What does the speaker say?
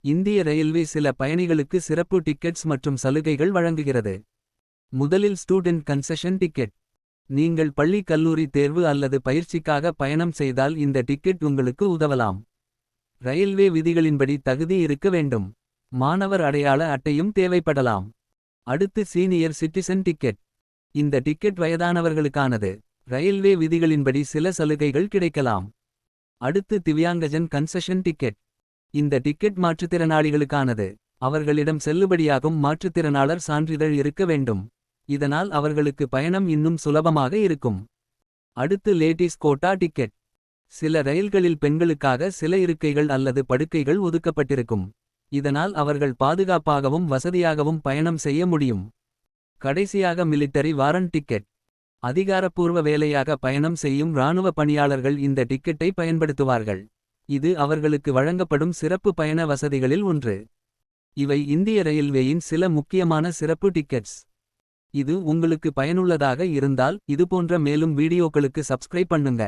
இந்திய ரயில்வே சில பயணிகளுக்கு சிறப்பு டிக்கெட்ஸ் மற்றும் சலுகைகள் வழங்குகிறது. முதலில் ஸ்டூடெண்ட் கன்செஷன் டிக்கெட். நீங்கள் பள்ளி கல்லூரி தேர்வு அல்லது பயிற்சிக்காக பயணம் செய்தால் இந்த டிக்கெட் உங்களுக்கு உதவலாம். ரயில்வே விதிகளின்படி தகுதி இருக்க வேண்டும். மாணவர் அடையாள அட்டையும் தேவைப்படலாம். அடுத்து சீனியர் சிட்டிசன் டிக்கெட். இந்த டிக்கெட் வயதானவர்களுக்கானது. ரயில்வே விதிகளின்படி சில சலுகைகள் கிடைக்கலாம். அடுத்து திவ்யாங்கஜன் கன்செஷன் டிக்கெட். இந்த டிக்கெட் மாற்றுத்திறனாளிகளுக்கானது. அவர்களிடம் செல்லுபடியாகும் மாற்றுத்திறனாளர் சான்றிதழ் இருக்க வேண்டும். இதனால் அவர்களுக்கு பயணம் இன்னும் சுலபமாக இருக்கும். அடுத்து லேடிஸ் கோட்டா டிக்கெட். சில ரயில்களில் பெண்களுக்காக சில இருக்கைகள் அல்லது படுக்கைகள் ஒதுக்கப்பட்டிருக்கும். இதனால் அவர்கள் பாதுகாப்பாகவும் வசதியாகவும் பயணம் செய்ய முடியும். கடைசியாக மிலிட்டரி வாரண்ட் டிக்கெட். அதிகாரப்பூர்வ வேலையாக பயணம் செய்யும் இராணுவ பணியாளர்கள் இந்த டிக்கெட்டை பயன்படுத்துவார்கள். இது அவர்களுக்கு வழங்கப்படும் சிறப்பு பயண வசதிகளில் ஒன்று. இவை இந்திய ரயில்வேயின் சில முக்கியமான சிறப்பு டிக்கெட்ஸ். இது உங்களுக்கு பயனுள்ளதாக இருந்தால் இதுபோன்ற மேலும் வீடியோக்களுக்கு சப்ஸ்கிரைப் பண்ணுங்க.